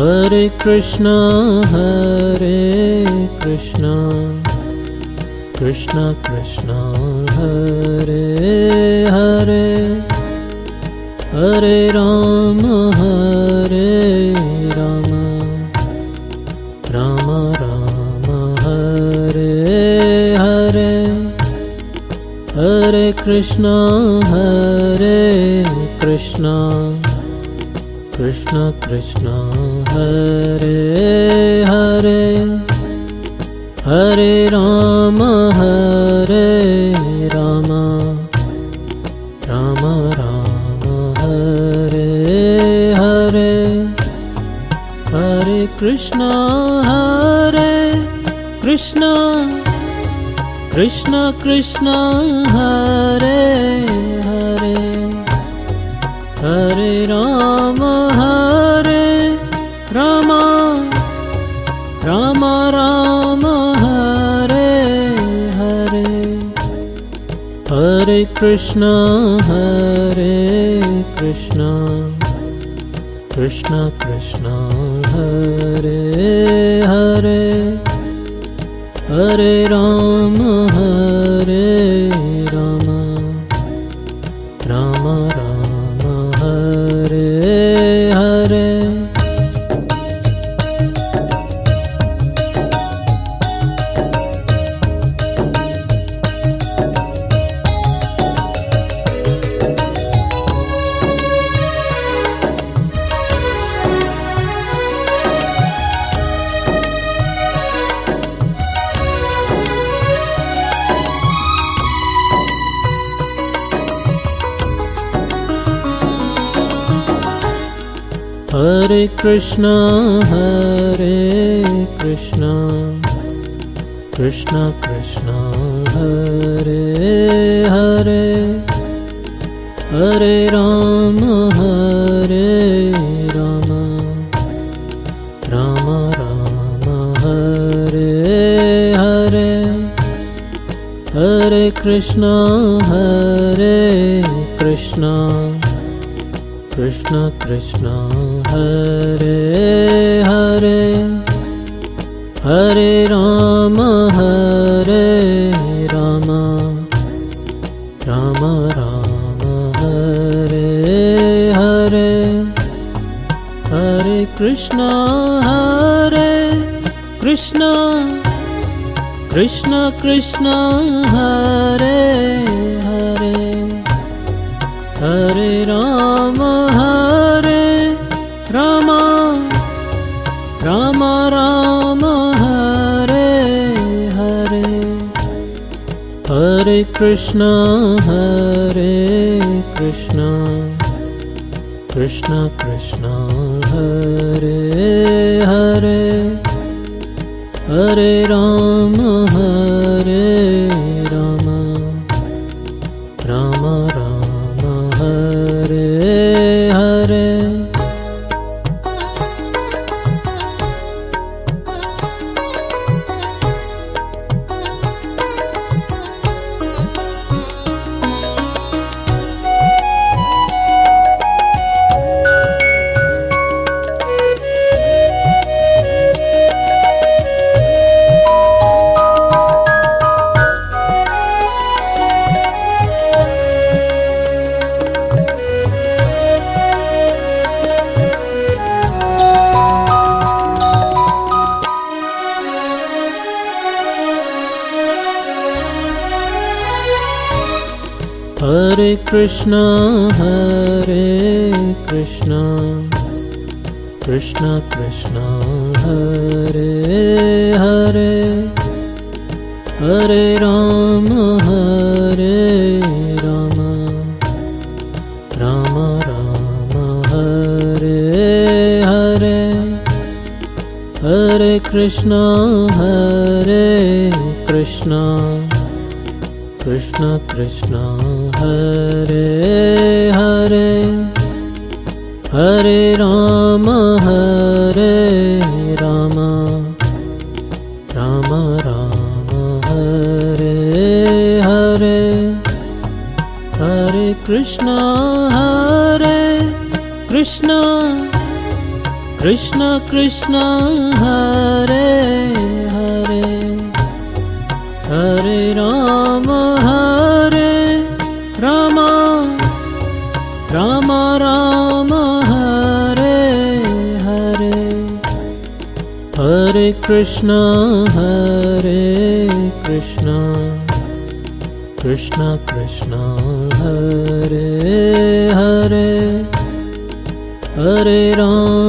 Hare Krishna, Krishna Krishna, Hare Hare, Hare Rama, Rama Rama, Hare Hare, Hare Krishna, Krishna Krishna, Hare Hare, Hare Rama, Rama Rama, Hare Hare, Hare Krishna, Krishna Krishna, Hare Hare, Hare Rama, Rama Rama, Hare Hare, Hare Krishna, Krishna Krishna, Hare Hare, Hare Rama, Rama Rama, Hare Hare. Hare Krishna, Krishna Krishna, Hare Hare, Hare Rama, Rama Rama, Hare Hare, Hare Krishna, Krishna Krishna, Hare Hare, Hare Rama, Rama Rama, Hare Hare, Hare Krishna, Krishna Krishna, Hare Hare, Hare Rama, Rama Rama, Hare Hare, Hare Krishna, Krishna Krishna, Hare Hare, Hare Rama, Rama Rama, Hare Hare. Hare Krishna, Krishna Krishna, Hare Hare, Hare Rama, Rama Rama, Hare Hare, Hare Krishna, Krishna Krishna, Hare Hare, Hare Rama, Rama Rama, Hare Hare, Hare Krishna, Krishna Krishna Krishna Hare Hare Hare Rama Rama Rama Hare Hare Hare Krishna Krishna Krishna Hare Hare Hare Rama